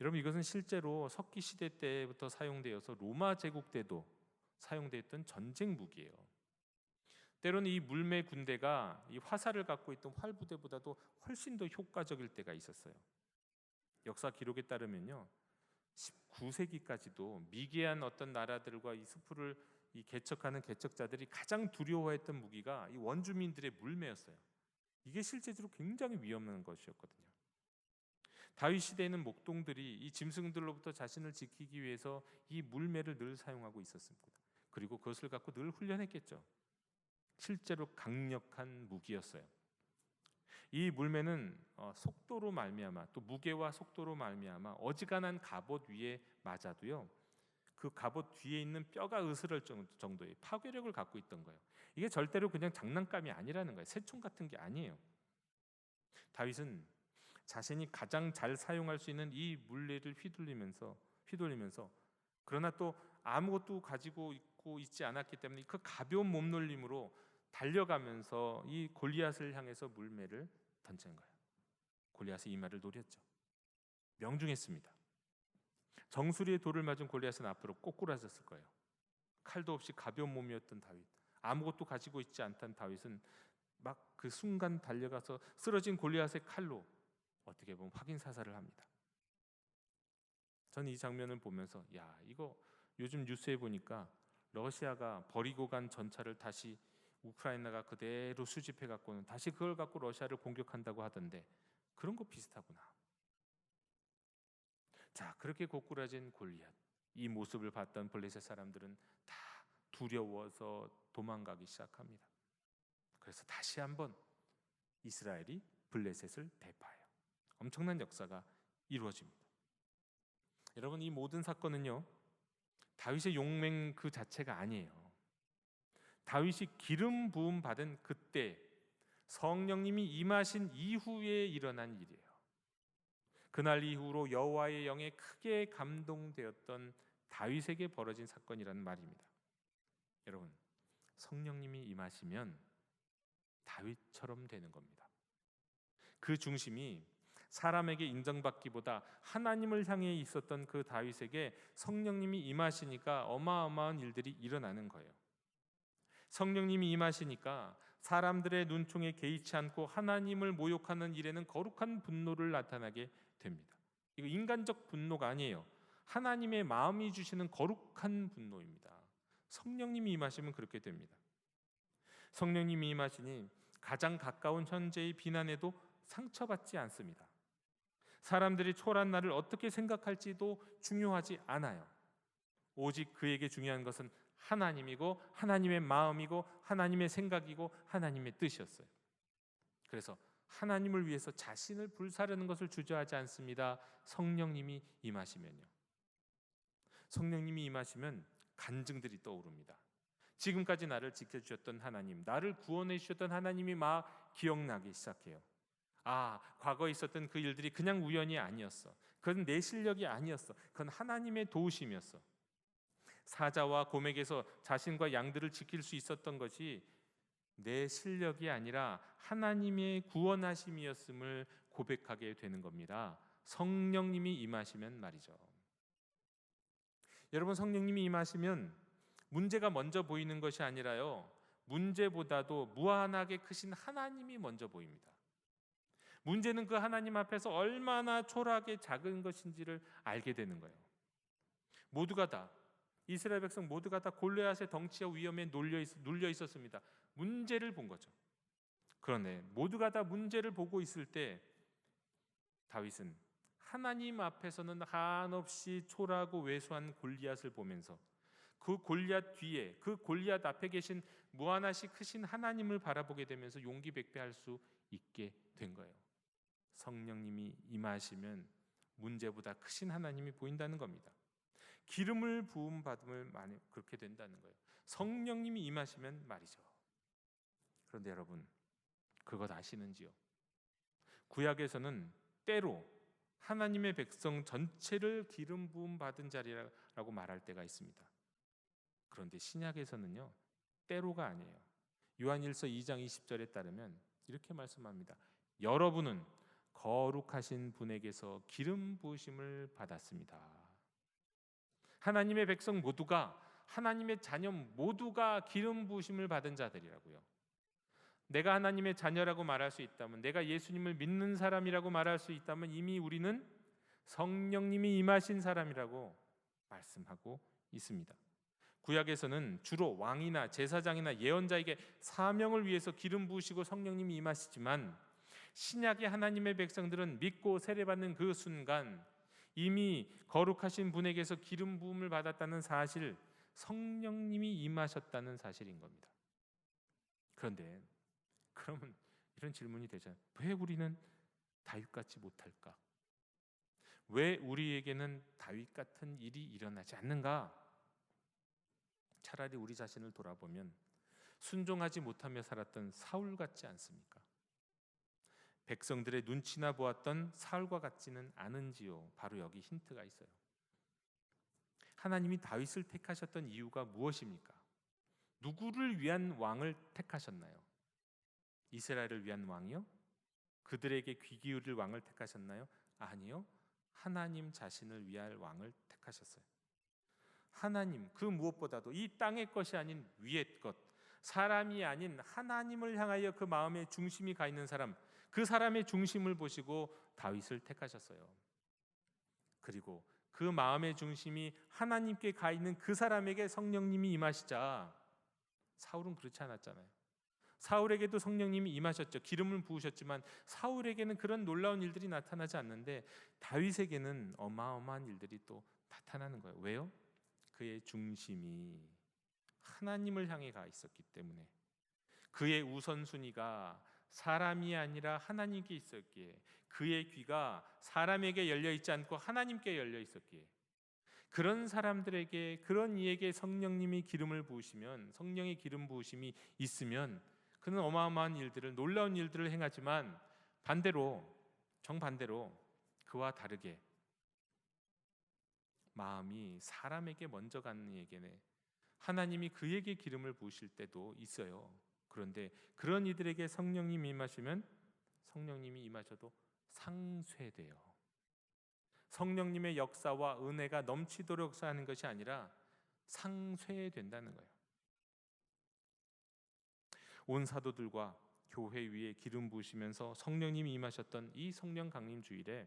여러분, 이것은 실제로 석기 시대 때부터 사용되어서 로마 제국 때도 사용되었던 전쟁 무기예요. 때로는 이 물매 군대가 이 화살을 갖고 있던 활 부대보다도 훨씬 더 효과적일 때가 있었어요. 역사 기록에 따르면요, 19세기까지도 미개한 어떤 나라들과 이 숲을 개척하는 개척자들이 가장 두려워했던 무기가 이 원주민들의 물매였어요. 이게 실제로 굉장히 위험한 것이었거든요. 다윗 시대에는 목동들이 이 짐승들로부터 자신을 지키기 위해서 이 물매를 늘 사용하고 있었습니다. 그리고 그것을 갖고 늘 훈련했겠죠. 실제로 강력한 무기였어요. 이 물매는 속도로 말미암아, 또 무게와 속도로 말미암아 어지간한 갑옷 위에 맞아도요, 그 갑옷 뒤에 있는 뼈가 으스럴 정도의 파괴력을 갖고 있던 거예요. 이게 절대로 그냥 장난감이 아니라는 거예요. 새총 같은 게 아니에요. 다윗은 자신이 가장 잘 사용할 수 있는 이 물레를 휘둘리면서 그러나 또 아무것도 가지고 있지 않았기 때문에 그 가벼운 몸놀림으로 달려가면서 이 골리앗을 향해서 물매를 던진 거예요. 골리앗의 이마를 노렸죠. 명중했습니다. 정수리에 돌을 맞은 골리앗은 앞으로 꼬꾸라졌을 거예요. 칼도 없이 가벼운 몸이었던 다윗, 아무것도 가지고 있지 않던 다윗은 막 그 순간 달려가서 쓰러진 골리앗의 칼로 어떻게 보면 확인 사살을 합니다. 저는 이 장면을 보면서 이거 요즘 뉴스에 보니까 러시아가 버리고 간 전차를 다시 우크라이나가 그대로 수집해 갖고는 다시 그걸 갖고 러시아를 공격한다고 하던데 그런 거 비슷하구나. 자, 그렇게 고꾸라진 골리앗, 이 모습을 봤던 블레셋 사람들은 다 두려워서 도망가기 시작합니다. 그래서 다시 한번 이스라엘이 블레셋을 대파해요. 엄청난 역사가 이루어집니다. 여러분, 이 모든 사건은요, 다윗의 용맹 그 자체가 아니에요. 다윗이 기름 부음 받은 그때 성령님이 임하신 이후에 일어난 일이에요. 그날 이후로 여호와의 영에 크게 감동되었던 다윗에게 벌어진 사건이라는 말입니다. 여러분, 성령님이 임하시면 다윗처럼 되는 겁니다. 그 중심이 사람에게 인정받기보다 하나님을 향해 있었던 그 다윗에게 성령님이 임하시니까 어마어마한 일들이 일어나는 거예요. 성령님이 임하시니까 사람들의 눈총에 개의치 않고 하나님을 모욕하는 일에는 거룩한 분노를 나타나게 됩니다. 이거 인간적 분노가 아니에요. 하나님의 마음이 주시는 거룩한 분노입니다. 성령님이 임하시면 그렇게 됩니다. 성령님이 임하시니 가장 가까운 현재의 비난에도 상처받지 않습니다. 사람들이 초라한 나를 어떻게 생각할지도 중요하지 않아요. 오직 그에게 중요한 것은 하나님이고 하나님의 마음이고 하나님의 생각이고 하나님의 뜻이었어요. 그래서 하나님을 위해서 자신을 불사르는 것을 주저하지 않습니다. 성령님이 임하시면요. 성령님이 임하시면 간증들이 떠오릅니다. 지금까지 나를 지켜주셨던 하나님, 나를 구원해 주셨던 하나님이 막 기억나기 시작해요. 과거에 있었던 그 일들이 그냥 우연이 아니었어. 그건 내 실력이 아니었어. 그건 하나님의 도우심이었어. 사자와 곰에게서 자신과 양들을 지킬 수 있었던 것이 내 실력이 아니라 하나님의 구원하심이었음을 고백하게 되는 겁니다. 성령님이 임하시면 말이죠. 여러분, 성령님이 임하시면 문제가 먼저 보이는 것이 아니라요, 문제보다도 무한하게 크신 하나님이 먼저 보입니다. 문제는 그 하나님 앞에서 얼마나 초라하게 작은 것인지를 알게 되는 거예요. 모두가 다, 이스라엘 백성 모두가 다 골리앗의 덩치와 위험에 눌려 있었습니다. 문제를 본 거죠. 그런데 모두가 다 문제를 보고 있을 때 다윗은 하나님 앞에서는 한없이 초라하고 왜소한 골리앗을 보면서 그 골리앗 뒤에, 그 골리앗 앞에 계신 무한하시 크신 하나님을 바라보게 되면서 용기 백배할 수 있게 된 거예요. 성령님이 임하시면 문제보다 크신 하나님이 보인다는 겁니다. 기름을 부음 받음을 많이 그렇게 된다는 거예요. 성령님이 임하시면 말이죠. 그런데 여러분, 그것 아시는지요? 구약에서는 때로 하나님의 백성 전체를 기름 부음 받은 자리라고 말할 때가 있습니다. 그런데 신약에서는요, 때로가 아니에요. 요한일서 2장 20절에 따르면 이렇게 말씀합니다. 여러분은 거룩하신 분에게서 기름 부으심을 받았습니다. 하나님의 백성 모두가, 하나님의 자녀 모두가 기름 부으심을 받은 자들이라고요. 내가 하나님의 자녀라고 말할 수 있다면, 내가 예수님을 믿는 사람이라고 말할 수 있다면 이미 우리는 성령님이 임하신 사람이라고 말씀하고 있습니다. 구약에서는 주로 왕이나 제사장이나 예언자에게 사명을 위해서 기름 부으시고 성령님이 임하시지만, 신약의 하나님의 백성들은 믿고 세례받는 그 순간 이미 거룩하신 분에게서 기름 부음을 받았다는 사실, 성령님이 임하셨다는 사실인 겁니다. 그런데 그러면 이런 질문이 되잖아요. 왜 우리는 다윗같이 못할까? 왜 우리에게는 다윗 같은 일이 일어나지 않는가? 차라리 우리 자신을 돌아보면 순종하지 못하며 살았던 사울 같지 않습니까? 백성들의 눈치나 보았던 사울과 같지는 않은지요? 바로 여기 힌트가 있어요. 하나님이 다윗을 택하셨던 이유가 무엇입니까? 누구를 위한 왕을 택하셨나요? 이스라엘을 위한 왕이요? 그들에게 귀 기울일 왕을 택하셨나요? 아니요. 하나님 자신을 위할 왕을 택하셨어요. 하나님, 그 무엇보다도 이 땅의 것이 아닌 위의 것, 사람이 아닌 하나님을 향하여 그 마음의 중심이 가 있는 사람, 그 사람의 중심을 보시고 다윗을 택하셨어요. 그리고 그 마음의 중심이 하나님께 가 있는 그 사람에게 성령님이 임하시자, 사울은 그렇지 않았잖아요. 사울에게도 성령님이 임하셨죠. 기름을 부으셨지만 사울에게는 그런 놀라운 일들이 나타나지 않는데 다윗에게는 어마어마한 일들이 또 나타나는 거예요. 왜요? 그의 중심이 하나님을 향해 가 있었기 때문에, 그의 우선순위가 사람이 아니라 하나님께 있었기에, 그의 귀가 사람에게 열려 있지 않고 하나님께 열려 있었기에, 그런 사람들에게, 그런 이에게 성령님이 기름을 부으시면, 성령의 기름 부으심이 있으면 그는 어마어마한 일들을, 놀라운 일들을 행하지만 반대로, 정반대로 그와 다르게 마음이 사람에게 먼저 가는 이에게는 하나님이 그에게 기름을 부으실 때도 있어요. 그런데 그런 이들에게 성령님이 임하시면 성령님이 임하셔도 상쇄돼요. 성령님의 역사와 은혜가 넘치도록 역사하는 것이 아니라 상쇄된다는 거예요. 온 사도들과 교회 위에 기름 부으시면서 성령님이 임하셨던 이 성령 강림 주일에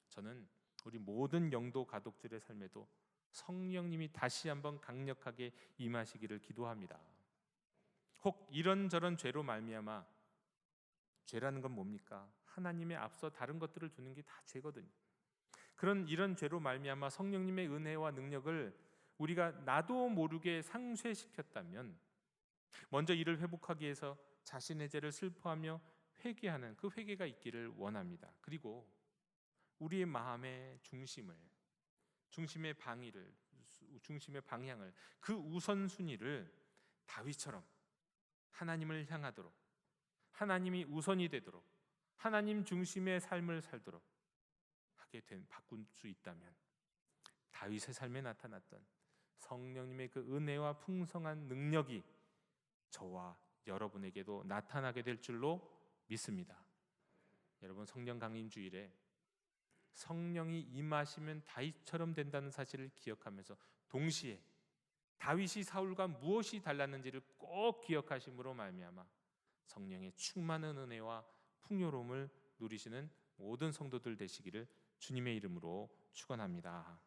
저는 우리 모든 영도 가족들의 삶에도 성령님이 다시 한번 강력하게 임하시기를 기도합니다. 혹 이런저런 죄로 말미암아, 죄라는 건 뭡니까? 하나님의 앞서 다른 것들을 두는 게 다 죄거든요. 이런 죄로 말미암아 성령님의 은혜와 능력을 우리가 나도 모르게 상쇄시켰다면, 먼저 이를 회복하기 위해서 자신의 죄를 슬퍼하며 회개하는 그 회개가 있기를 원합니다. 그리고 우리의 마음의 중심의 방향을, 그 우선순위를 다윗처럼 하나님을 향하도록, 하나님이 우선이 되도록, 하나님 중심의 삶을 살도록 바꿀 수 있다면, 다윗의 삶에 나타났던 성령님의 그 은혜와 풍성한 능력이 저와 여러분에게도 나타나게 될 줄로 믿습니다. 여러분, 성령 강림 주일에 성령이 임하시면 다윗처럼 된다는 사실을 기억하면서, 동시에 다윗이 사울과 무엇이 달랐는지를 꼭 기억하심으로 말미암아 성령의 충만한 은혜와 풍요로움을 누리시는 모든 성도들 되시기를 주님의 이름으로 축원합니다.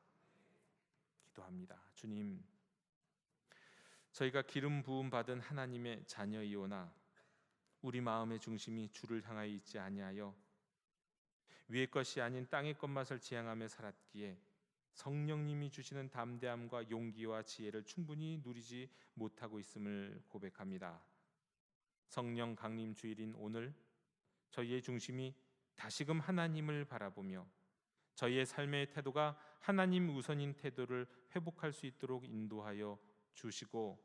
기도합니다. 주님, 저희가 기름 부음 받은 하나님의 자녀이오나 우리 마음의 중심이 주를 향하여 있지 아니하여 위의 것이 아닌 땅의 것맛을 지향하며 살았기에 성령님이 주시는 담대함과 용기와 지혜를 충분히 누리지 못하고 있음을 고백합니다. 성령 강림 주일인 오늘 저희의 중심이 다시금 하나님을 바라보며 저희의 삶의 태도가 하나님 우선인 태도를 회복할 수 있도록 인도하여 주시고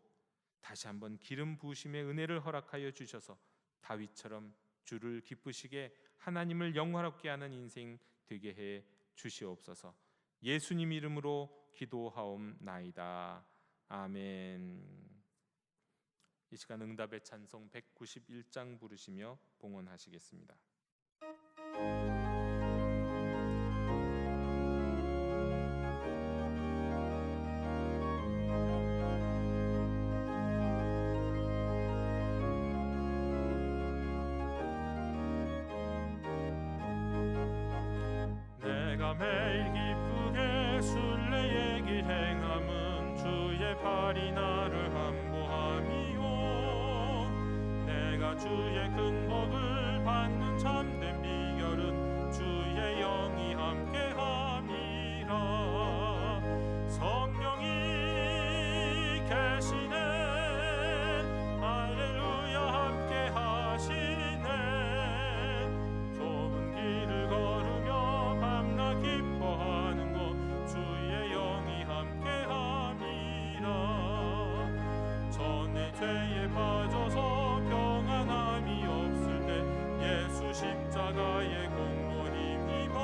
다시 한번 기름 부으심의 은혜를 허락하여 주셔서 다윗처럼 주를 기쁘시게 하나님을 영화롭게 하는 인생 되게 해 주시옵소서. 예수님 이름으로 기도하옵나이다. 아멘. 이 시간 응답의 찬송 191장 부르시며 봉헌하시겠습니다. 내가 매일 기쁘게 순례의 길 행함은 주의 팔이 나를 함보함이요 내가 주의 큰 복을 받는 참된 비결은 주의 영이 함께함이라 성령이 계시네 할렐루야 함께하시네 좁은 길을 걸으며 밤낮 기뻐하는 것 주의 영이 함께함이라 전에 죄에 빠져서 평안함이 없을 때 예수 십자가의 공로 힘입어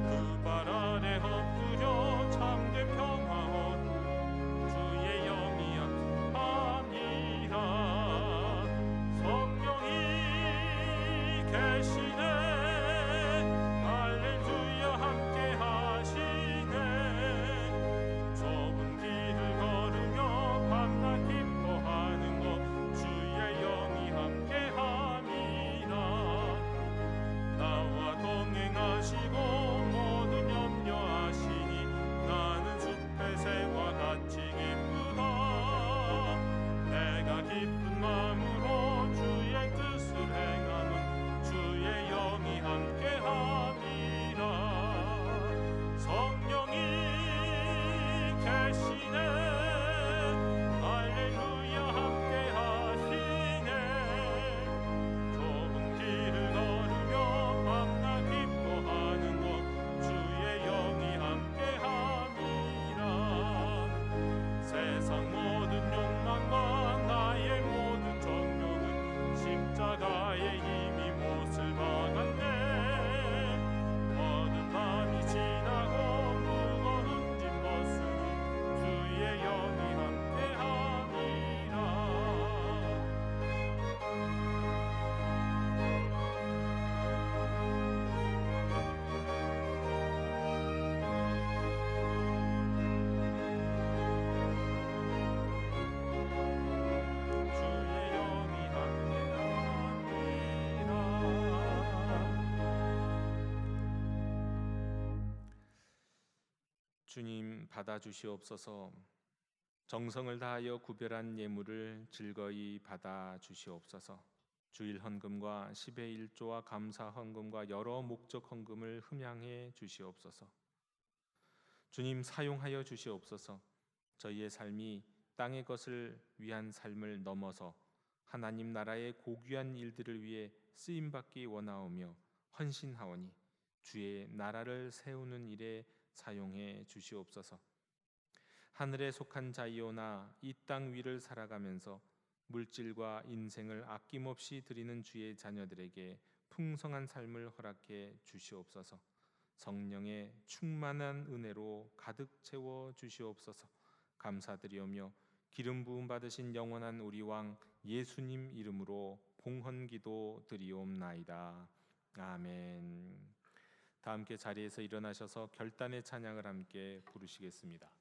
그 발 아래 엎드려 참된 평화 얻 주의 영이 함께함이라 성령이 계시네 할렐루야 함께하시네 좁은 길을 걸으며 밤낮 기뻐하는 것 주의 영이 함께함이라 나와 동행하시고 모든 염려하시니 나는 숲의 새와 같이 기쁘다 내가 기쁜 마음으로 주의 뜻을 행하는 주의 영이 함께함이라 성령이 계시네 할렐루야 함께하시네 좁은 길을 걸으며 밤낮 기뻐하는 것 주의 영이 함께함이라 세상 모든 욕망과 나의 모든 정욕은 십자가의 힘이 못을 박았네 모든 밤이 지나고 무거운 짐 벗으니 주의 영이 함께함이라 주의 영이 함께함이라 주님 받아주시옵소서. 정성을 다하여 구별한 예물을 즐거이 받아주시옵소서. 주일 헌금과 10의 1조와 감사 헌금과 여러 목적 헌금을 흠양해 주시옵소서. 주님 사용하여 주시옵소서. 저희의 삶이 땅의 것을 위한 삶을 넘어서 하나님 나라의 고귀한 일들을 위해 쓰임받기 원하오며 헌신하오니 주의 나라를 세우는 일에 사용해 주시옵소서. 하늘에 속한 자이오나 이 땅 위를 살아가면서 물질과 인생을 아낌없이 드리는 주의 자녀들에게 풍성한 삶을 허락해 주시옵소서. 성령의 충만한 은혜로 가득 채워 주시옵소서. 감사드리오며 기름 부음 받으신 영원한 우리 왕 예수님 이름으로 봉헌기도 드리옵나이다. 아멘. 다 함께 자리에서 일어나셔서 결단의 찬양을 함께 부르시겠습니다.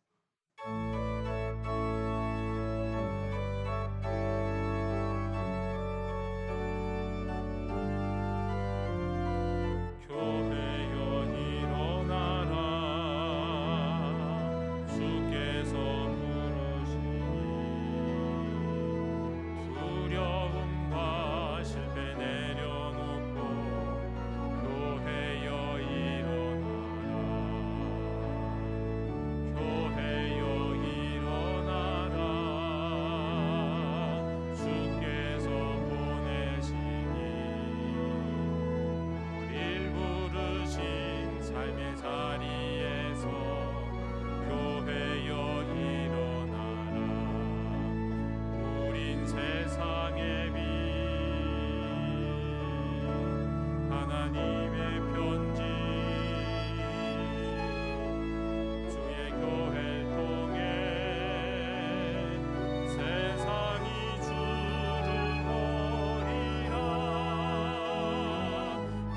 하나님의 자리에서 교회여 일어나라. 우린 세상의 빛, 하나님의 편지, 주의 교회를 통해 세상이 주를 보리라.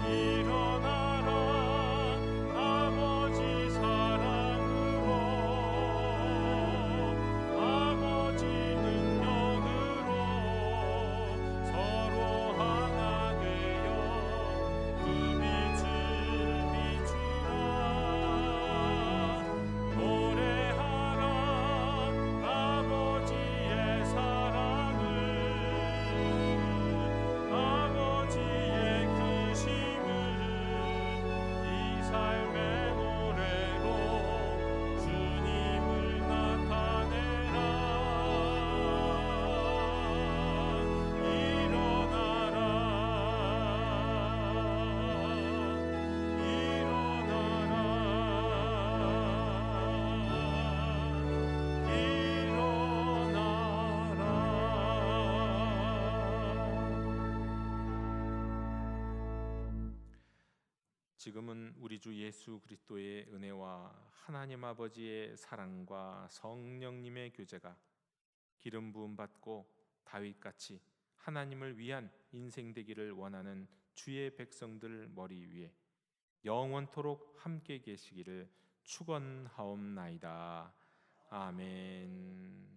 일어나라. 아버지 사랑으로, 아버지 능력으로 서로 하나 되어 그 빛을 비추라. 노래하라. 아버지의 사랑을, 아버지의 크심을 이 삶의 노래로 주님을 나타내라. 일어나라. 지금은 우리 주 예수 그리스도의 은혜와 하나님 아버지의 사랑과 성령님의 교제가 기름 부음 받고 다윗같이 하나님을 위한 인생 되기를 원하는 주의 백성들 머리 위에 영원토록 함께 계시기를 축원하옵나이다. 아멘.